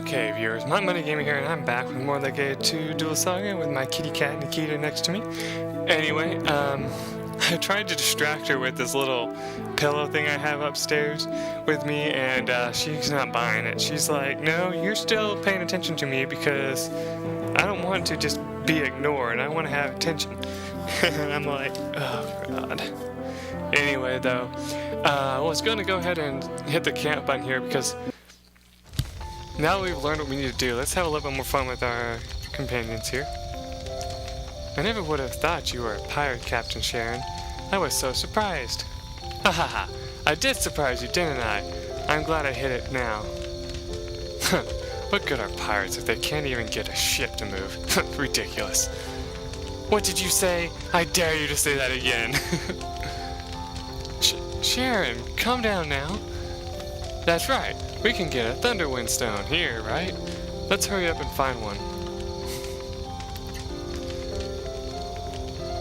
Okay, viewers, MikeMoneyGMR here, and I'm back with more Legaia 2 Dual Saga with my kitty cat Nikita next to me. Anyway, I tried to distract her with this little pillow thing I have upstairs with me, and she's not buying it. She's like, no, you're still paying attention to me because I don't want to just be ignored. I want to have attention. And I'm like, oh, God. Anyway, though, I was going to go ahead and hit the camp button here because now that we've learned what we need to do, let's have a little bit more fun with our companions here. I never would have thought you were a pirate, Captain Sharon. I was so surprised. Ha ha ha! I did surprise you, didn't I? I'm glad I hit it now. What good are pirates if they can't even get a ship to move? Ridiculous. What did you say? I dare you to say that again. Sharon, calm down now. That's right. We can get a Thunderwind Stone here, right? Let's hurry up and find one.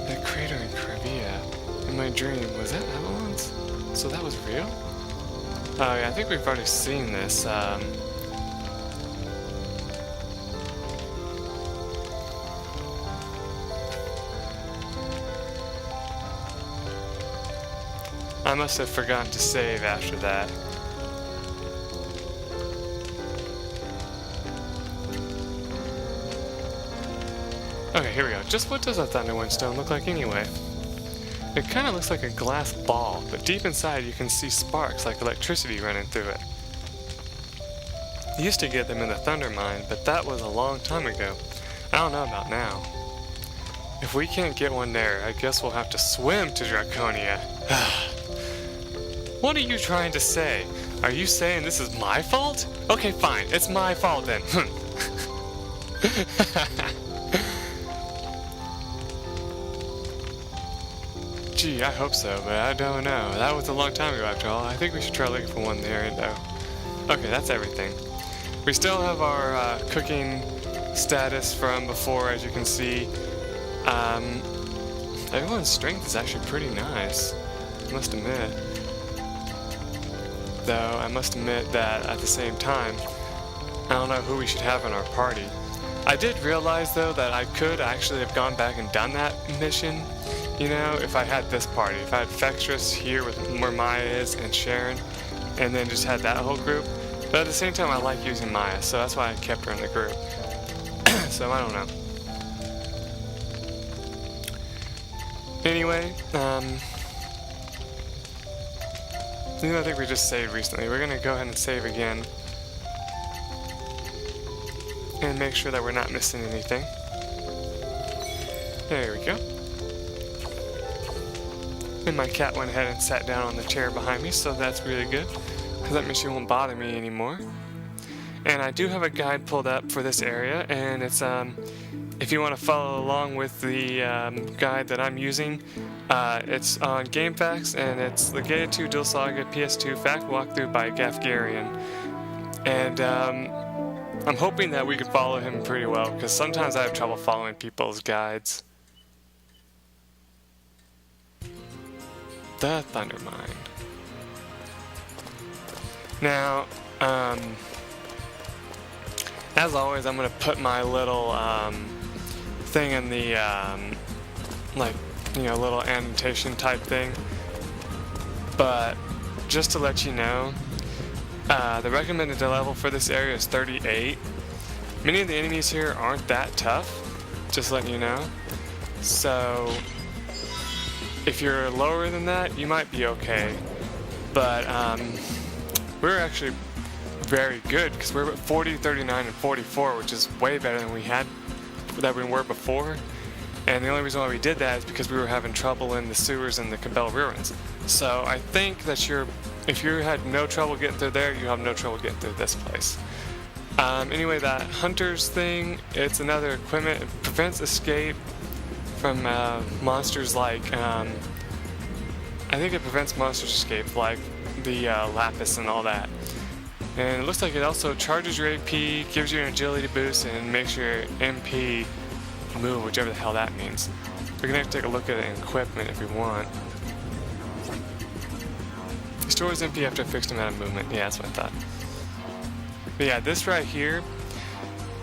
That crater in Caribbean, in my dream, was that Avalon's? So that was real? Oh yeah, I think we've already seen this. I must have forgotten to save after that. Okay, here we go. Just what does a Thunderwind Stone look like anyway? It kind of looks like a glass ball, but deep inside you can see sparks like electricity running through it. You used to get them in the Thunder Mine, but that was a long time ago. I don't know about now. If we can't get one there, I guess we'll have to swim to Draconia. What are you trying to say? Are you saying this is my fault? Okay, fine. It's my fault then. Gee, I hope so, but I don't know. That was a long time ago after all. I think we should try looking for one there, though. Okay, that's everything. We still have our cooking status from before, as you can see. Everyone's strength is actually pretty nice, I must admit. Though, I must admit that at the same time, I don't know who we should have in our party. I did realize, though, that I could actually have gone back and done that mission. You know, if I had this party, if I had Fextress here with where Maya is and Sharon, and then just had that whole group. But at the same time, I like using Maya, so that's why I kept her in the group. So I don't know. Anyway, I think we just saved recently. We're gonna go ahead and save again, and make sure that we're not missing anything. There we go. And my cat went ahead and sat down on the chair behind me, so that's really good, because that means she won't bother me anymore. And I do have a guide pulled up for this area, and it's if you want to follow along with the guide that I'm using, it's on GameFAQs, and it's Legaia 2 Dual Saga PS2 Fact Walkthrough by Gafgarian. And I'm hoping that we can follow him pretty well, because sometimes I have trouble following people's guides. The Thunder Mine. Now, as always, I'm going to put my little thing in the, like, you know, little annotation type thing. But just to let you know, the recommended level for this area is 38. Many of the enemies here aren't that tough, just letting you know. So if you're lower than that, you might be okay. But we're actually very good because we're at 40, 39, and 44, which is way better than we were before. And the only reason why we did that is because we were having trouble in the sewers in the Cabell Ruins. So I think that if you had no trouble getting through there, you have no trouble getting through this place. Anyway, that Hunter's thing, it's another equipment. It prevents escape from monsters like, I think it prevents monsters escape, like the Lapis and all that. And it looks like it also charges your AP, gives you an agility boost, and makes your MP move, whichever the hell that means. We're gonna have to take a look at it in equipment if we want. Restores MP after a fixed amount of movement. Yeah, that's what I thought. But yeah, this right here,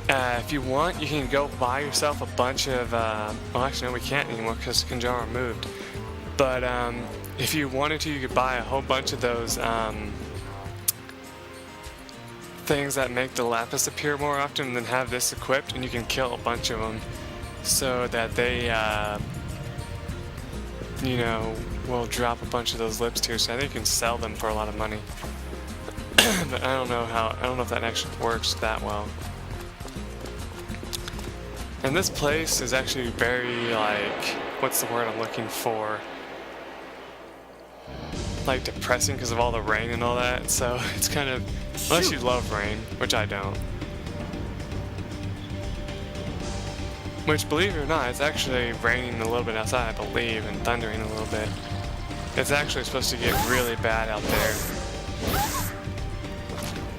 if you want, you can go buy yourself a bunch of, well actually no, we can't anymore because Kinjara moved. But if you wanted to, you could buy a whole bunch of those things that make the lapis appear more often, and then have this equipped, and you can kill a bunch of them so that they, you know, will drop a bunch of those lips too. So I think you can sell them for a lot of money. But I don't know if that actually works that well. And this place is actually very, like, what's the word I'm looking for? Like depressing because of all the rain and all that. So it's kind of, unless you love rain, which I don't. Which, believe it or not, it's actually raining a little bit outside, I believe, and thundering a little bit. It's actually supposed to get really bad out there.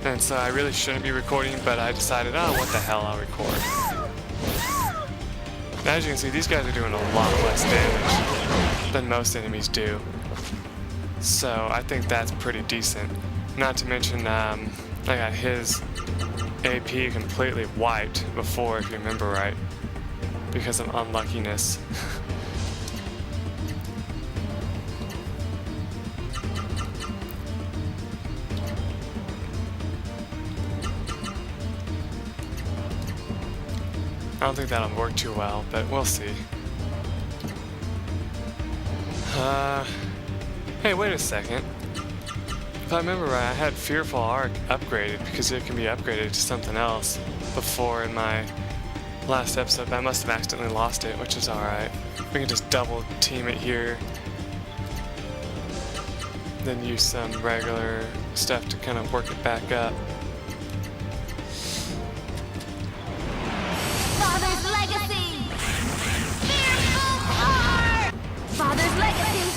And so I really shouldn't be recording, but I decided, oh, what the hell, I'll record. As you can see, these guys are doing a lot less damage than most enemies do. So I think that's pretty decent. Not to mention, I got his AP completely wiped before, if you remember right, because of unluckiness. I don't think that'll work too well, but we'll see. Hey, wait a second. If I remember right, I had Fearful Arc upgraded because it can be upgraded to something else before in my last episode, but I must have accidentally lost it, which is alright. We can just double team it here. Then use some regular stuff to kind of work it back up. Father's legacy! Fearful Arc! Father's legacy!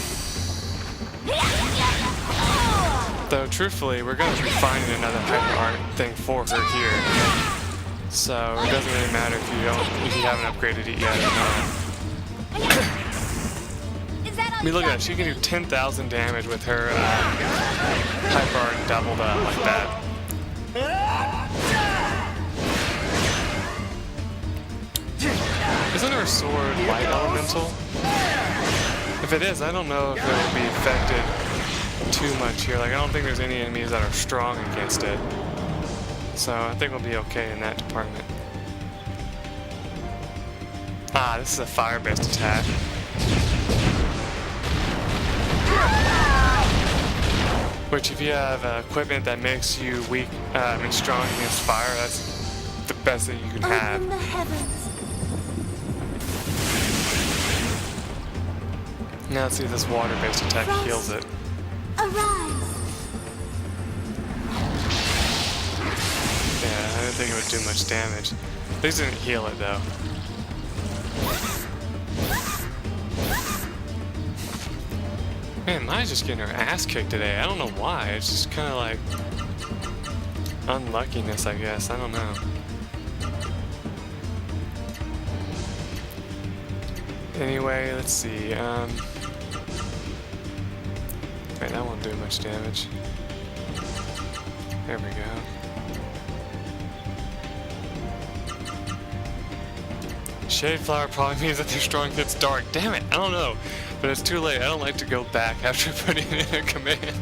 Though truthfully, we're going to be finding another hyper art thing for her here. So it doesn't really matter if you haven't upgraded it yet or not. I mean, look at that. She can do 10,000 damage with her hyper art doubled up like that. Isn't her sword light elemental? If it is, I don't know if it will be affected too much here. Like, I don't think there's any enemies that are strong against it. So I think we'll be okay in that department. Ah, this is a fire-based attack. Which, if you have equipment that makes you weak, strong against fire, that's the best that you can have. Open the heavens. Now let's see if this water-based attack heals it. Arise. Yeah, I didn't think it would do much damage. At least it didn't heal it though. Man, Maya's just getting her ass kicked today. I don't know why. It's just kind of like unluckiness, I guess. I don't know. Anyway, let's see. Wait, that won't do much damage. There we go. Shade Flower probably means that they're strong against dark. Damn it, I don't know. But it's too late. I don't like to go back after putting in a command.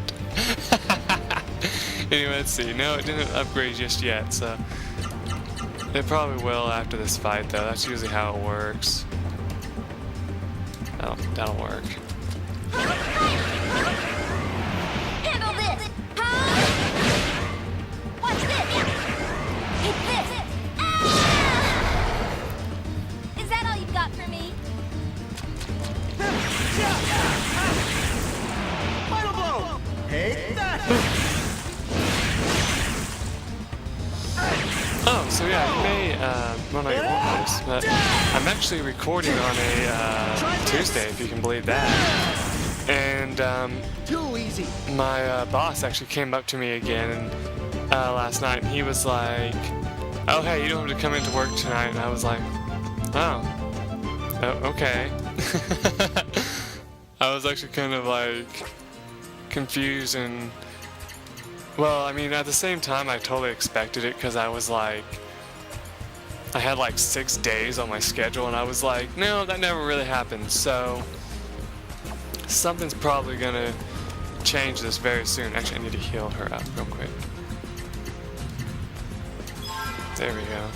Anyway, let's see. No, it didn't upgrade just yet, so it probably will after this fight, though. That's usually how it works. That'll work. Handle this! Watch this! Hit this! Ah! Is that all you've got for me? Final blow! Take that! Oh, so yeah, you may, well, no, you won't notice, but I'm actually recording on a Tuesday, if you can believe that. And Too easy. my boss actually came up to me again last night, and he was like, "Oh, hey, you don't have to come into work tonight." And I was like, "Oh, okay." I was actually kind of like confused and Well, I mean, at the same time, I totally expected it because I was like, I had like 6 days on my schedule, and I was like, no, that never really happened. So something's probably gonna change this very soon. Actually, I need to heal her up real quick. There we go.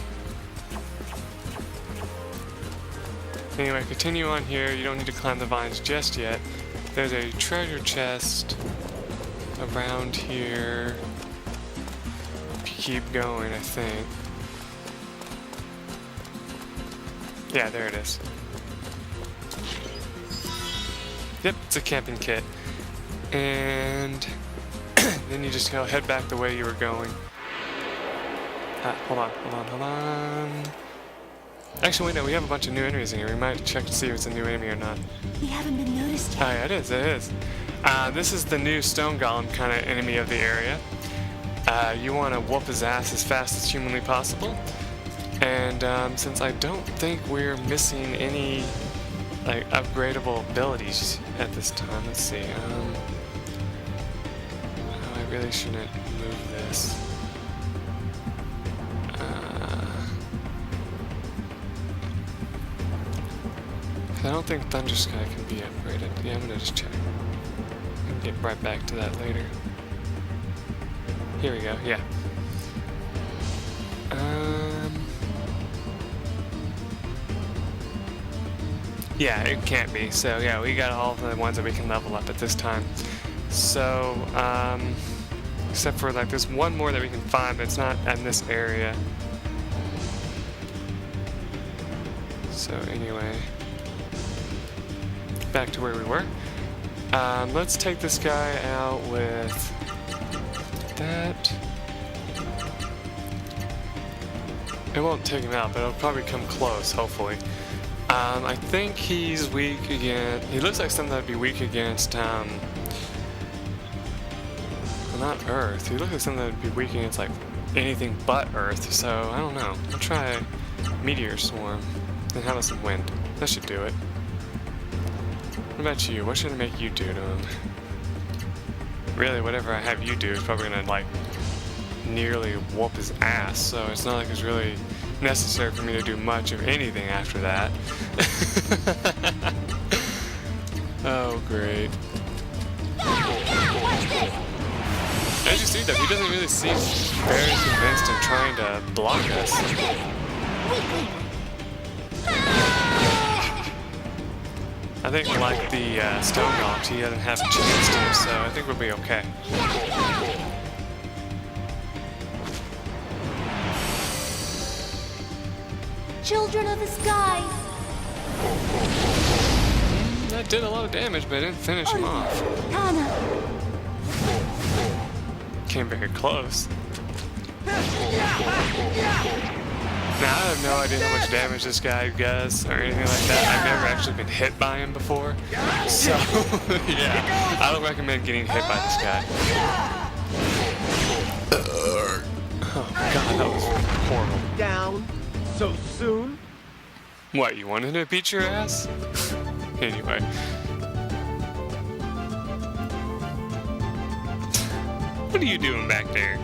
Anyway, continue on here. You don't need to climb the vines just yet. There's a treasure chest around here. Keep going, I think. Yeah, there it is. Yep, it's a camping kit. And then you just go head back the way you were going. Hold on. Actually, wait, no, we have a bunch of new enemies in here. We might check to see if it's a new enemy or not. We haven't been noticed Oh, yet. yeah, it is. This is the new stone golem kind of enemy of the area. You want to whoop his ass as fast as humanly possible. And since I don't think we're missing any like upgradable abilities at this time, let's see. I really shouldn't move this. I don't think Thunder Sky can be upgraded. Yeah, I'm gonna just check. I'll get right back to that later. Here we go, yeah. Yeah, it can't be. So yeah, we got all the ones that we can level up at this time. So, except for like there's one more that we can find, but it's not in this area. So anyway, back to where we were. Let's take this guy out with that. It won't take him out, but it'll probably come close, hopefully. I think he's weak against... He looks like something that'd be weak against, well, not Earth. He looks like something that'd be weak against, like, anything but Earth, so I don't know. I'll try Meteor Swarm. And how about some wind? That should do it. What about you? What should I make you do to him? Really, whatever I have you do is probably gonna, like, nearly whoop his ass, so it's not like it's really necessary for me to do much of anything after that. Oh, great. As you see, though, he doesn't really seem very convinced in trying to block us. I think, like the stone golems, he doesn't have a chance to, so I think we'll be okay. Children of the sky. That did a lot of damage, but it didn't finish him off. Kana. Came very close. Now, I have no idea how much damage this guy does or anything like that. I've never actually been hit by him before. So, yeah, I don't recommend getting hit by this guy. Oh, God, that was horrible. Down so soon? What, you wanted to beat your ass? Anyway. What are you doing back there?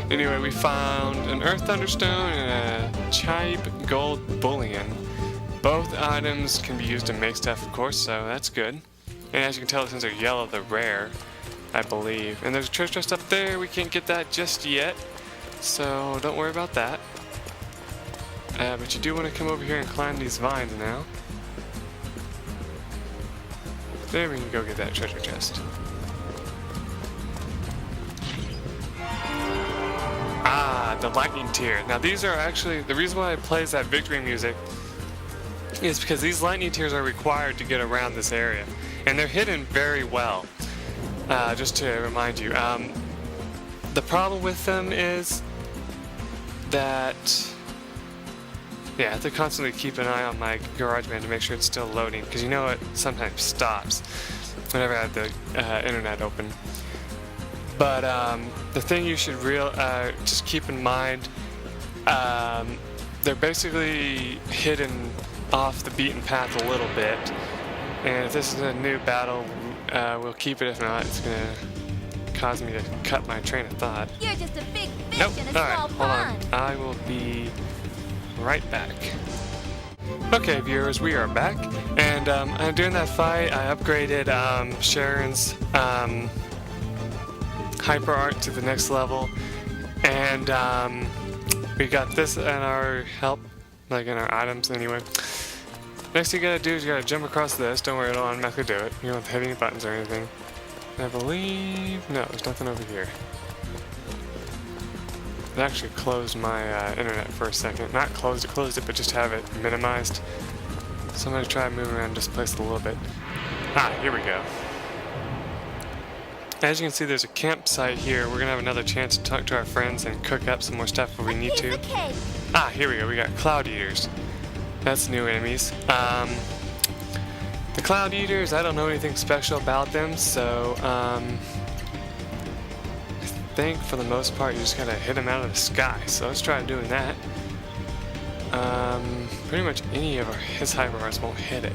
Anyway, we found an Earth Thunderstone and a Chibe Gold Bullion. Both items can be used to make stuff, of course, so that's good. And as you can tell, since they're yellow, they're rare, I believe. And there's a treasure chest up there. We can't get that just yet, so don't worry about that. But you do want to come over here and climb these vines now. There we can go get that treasure chest. Ah, the lightning tier. Now these are actually, the reason why it plays that victory music is because these lightning tiers are required to get around this area. And they're hidden very well. Just to remind you. The problem with them is that, yeah, I have to constantly keep an eye on my GarageBand to make sure it's still loading, because you know it sometimes stops whenever I have the internet open. But the thing you should just keep in mind, they're basically hidden off the beaten path a little bit. And if this is a new battle, we'll keep it. If not, it's gonna caused me to cut my train of thought. You're just a big fish Nope. in a Alright, small hold on. pond. I will be right back. Okay, viewers, we are back. And during that fight, I upgraded Sharon's hyper art to the next level. And we got this in our help, like in our items anyway. Next thing you gotta do is you gotta jump across this. Don't worry, it'll automatically do it. You don't have to hit any buttons or anything. And I believe... no, there's nothing over here. It actually closed my internet for a second. Not closed it, but just have it minimized. So I'm gonna try moving around this place a little bit. Ah, here we go. As you can see, there's a campsite here. We're gonna have another chance to talk to our friends and cook up some more stuff if we need Piece to. of cake. Ah, here we go. We got Cloud Eaters. That's new enemies. The Cloud Eaters, I don't know anything special about them, so I think for the most part you just gotta hit them out of the sky. So let's try doing that. Pretty much any of his hyper arts won't hit it.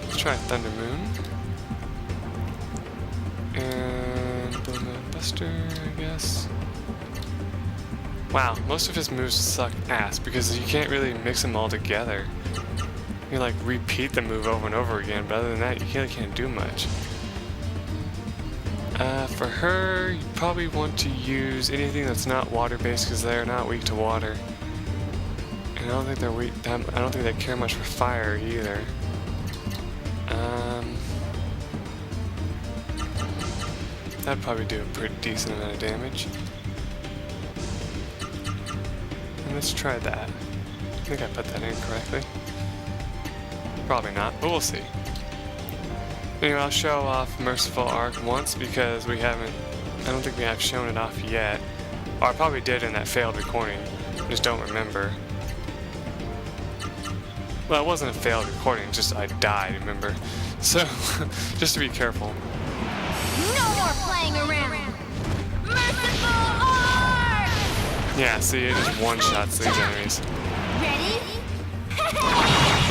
Let's try Thunder Moon. And Buster, I guess. Wow, most of his moves suck ass because you can't really mix them all together. You like repeat the move over and over again, but other than that, you really can't do much. For her, you probably want to use anything that's not water-based because they're not weak to water. And I don't think they're weak. I don't think they care much for fire either. That'd probably do a pretty decent amount of damage. And let's try that. I think I put that in correctly. Probably not, but we'll see. Anyway, I'll show off Merciful Arc once because we haven't, I don't think we have shown it off yet. Or I probably did in that failed recording, I just don't remember. Well, it wasn't a failed recording, just I died, remember? So, just to be careful. No more playing around. Merciful Arc! Yeah, see, it just one-shots these enemies. Ready?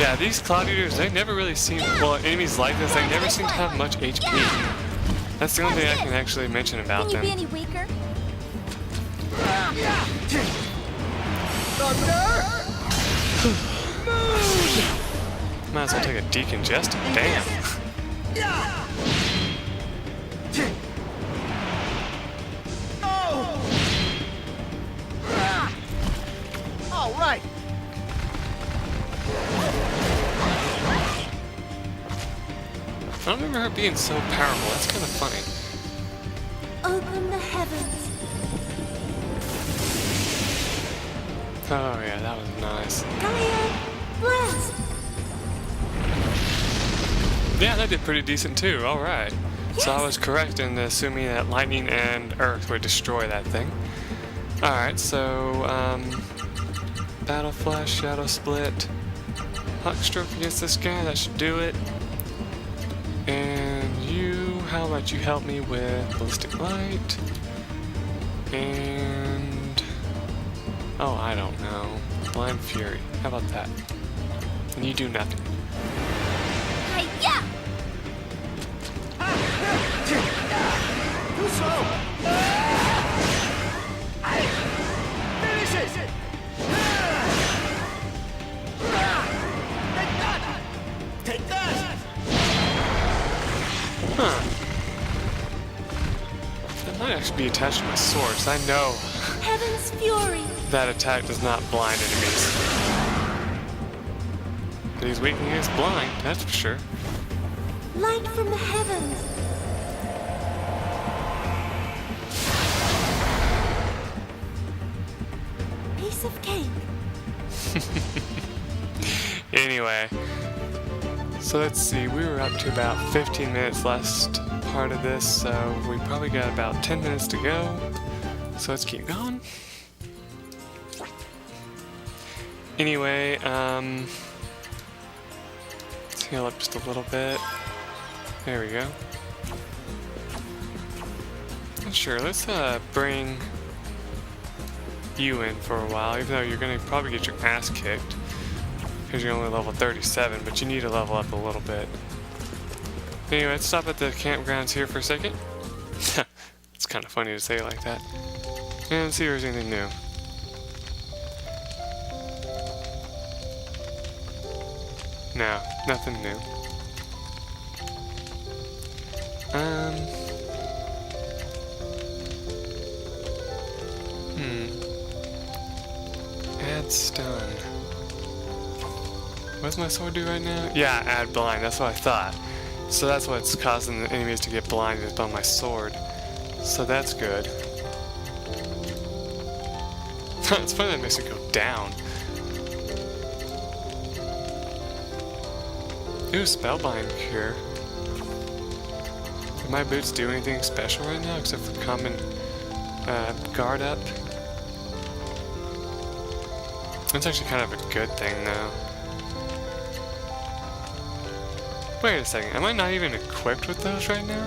Yeah, these Cloud Eaters, they never really seem, well, enemies like this, they never seem to have much HP. That's the only thing I can actually mention about Can you them. be any weaker? Might as well take a decongestant, damn. All right. I don't remember her being so powerful, that's kind of funny. Open the heavens. Oh yeah, that was nice. Gaia, blast. Yeah, that did pretty decent too, alright. So I was correct in assuming that lightning and earth would destroy that thing. Alright, so, Battle Flash, Shadow Split, Hawk Stroke against this guy, that should do it. And you, how about you help me with Ballistic Light? And... oh, I don't know. Blind Fury, how about that? And you do nothing. Hi-ya! Too slow. Finish it. Take that. Huh. That might actually be attached to my sword, 'cause I know Heaven's fury. that attack does not blind enemies. But he's weak against blind, that's for sure. Light from the heavens. Piece of cake. Anyway, so let's see, we were up to about 15 minutes last part of this, so we probably got about 10 minutes to go. So let's keep going. Anyway, let's heal up just a little bit. There we go. Sure, let's bring you in for a while, even though you're gonna probably get your ass kicked because you're only level 37, but you need to level up a little bit. Anyway, let's stop at the campgrounds here for a second. Let's kind of funny to say it like that. And see if there's anything new. No, nothing new. Add stun. What does my sword do right now? Yeah, add blind, that's what I thought. So that's what's causing the enemies to get blinded, is by my sword. So that's good. It's funny that it makes it go down. Ooh, Spellbind Cure. Do my boots do anything special right now except for common guard up? That's actually kind of a good thing though. Wait a second, am I not even equipped with those right now?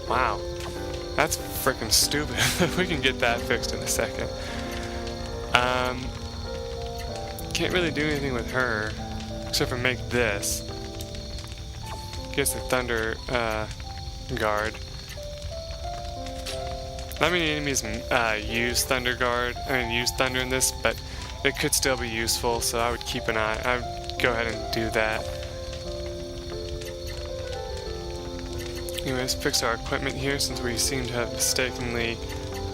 Wow. That's freaking stupid. We can get that fixed in a second. Can't really do anything with her. Except for make this. Gets the thunder guard. Not many enemies use thunder guard. Use thunder in this, but it could still be useful. So I would keep an eye. I would go ahead and do that. Anyways, fix our equipment here since we seem to have mistakenly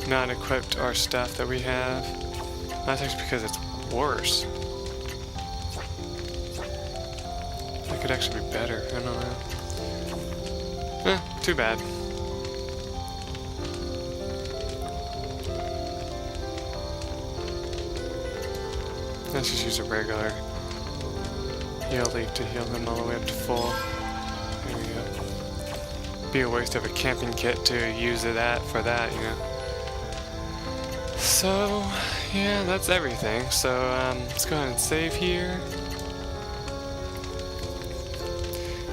not equipped our stuff that we have. That's actually because it's worse. It could actually be better. I don't know. Too bad. Let's just use a regular heal leaf to heal them all the way up to full. There we go. Be a waste of a camping kit to use it for that, you know. So, yeah, that's everything. So, let's go ahead and save here.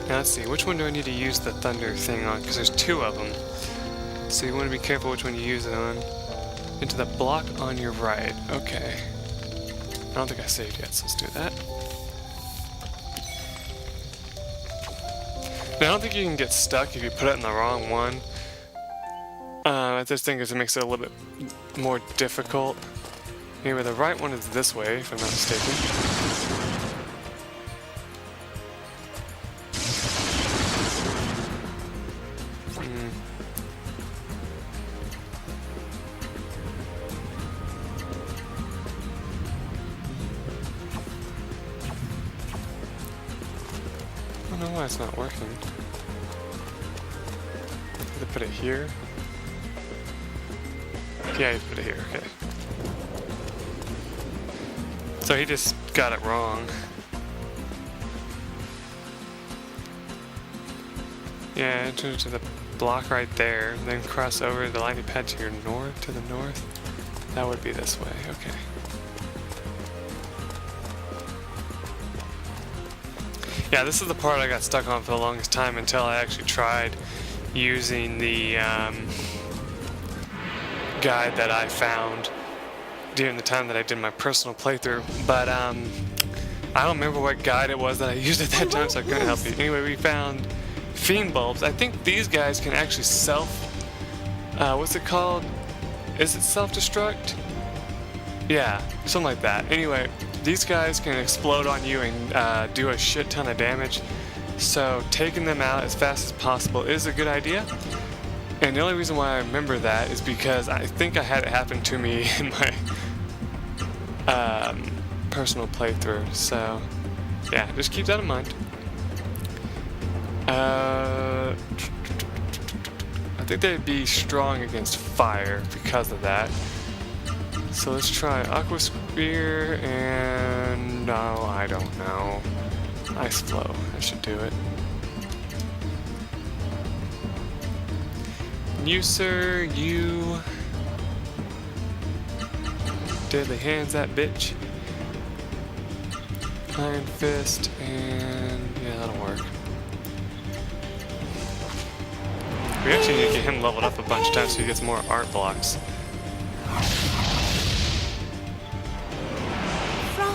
Now let's see, which one do I need to use the thunder thing on? Because there's two of them. So you want to be careful which one you use it on. Into the block on your right. Okay. I don't think I saved yet, so let's do that. Now I don't think you can get stuck if you put it in the wrong one. I just think it makes it a little bit more difficult. Anyway, the right one is this way, if I'm not mistaken. I don't know why it's not working. Did I put it here? Yeah, you put it here, okay. So he just got it wrong. Yeah, enter to the block right there, then cross over the lightning pad to your north, to the north. That would be this way, okay. Yeah, this is the part I got stuck on for the longest time until I actually tried using the guide that I found during the time that I did my personal playthrough. But I don't remember what guide it was that I used at that time, so I couldn't help you. Anyway, we found Fiend Bulbs. I think these guys can actually what's it called? Is it self-destruct? Yeah, something like that. Anyway, these guys can explode on you and do a shit ton of damage. So taking them out as fast as possible is a good idea. And the only reason why I remember that is because I think I had it happen to me in my personal playthrough. So yeah, just keep that in mind. I think they'd be strong against fire because of that. So let's try Aqua Spear and... no, I don't know. Ice Flow, that should do it. You, sir, you... Deadly Hands, that bitch. Iron Fist, and... yeah, that'll work. We actually need to get him leveled up a bunch of times so he gets more art blocks.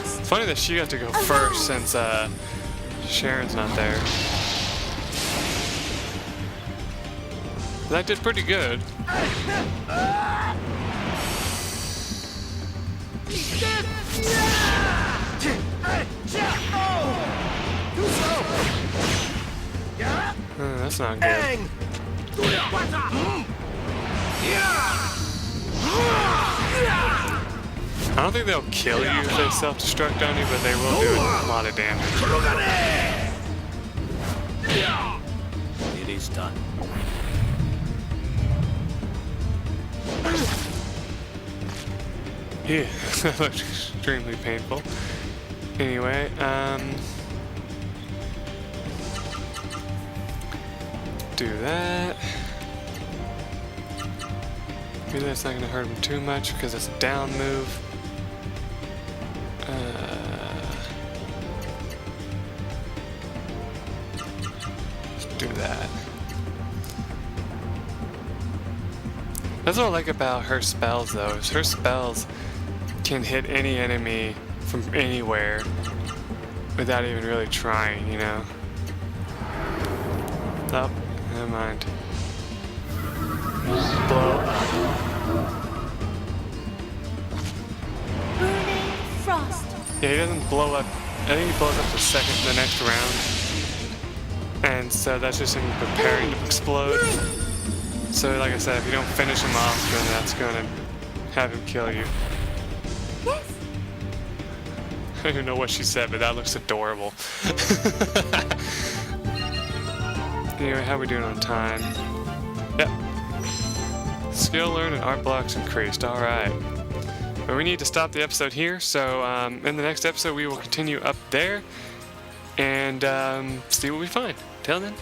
It's funny that she got to go first since Sharon's not there. That did pretty good. That's not good. I don't think they'll kill you if they self-destruct on you, but they will do a lot of damage. It is done. Yeah, that looked extremely painful. Anyway, do that. Maybe that's not going to hurt him too much because it's a down move. Let's do that. That's what I like about her spells, though, is her spells can hit any enemy from anywhere without even really trying, you know? Oh, never mind. Blow. Burning frost. Yeah, he doesn't blow up. I think he blows up the next round. And so that's just him preparing to explode. So like I said, if you don't finish him off, then that's gonna have him kill you. Yes. I don't even know what she said, but that looks adorable. Anyway, how are we doing on time? Yep. Skill learned and art blocks increased. Alright. But we need to stop the episode here, so in the next episode we will continue up there and see what we find. Till then,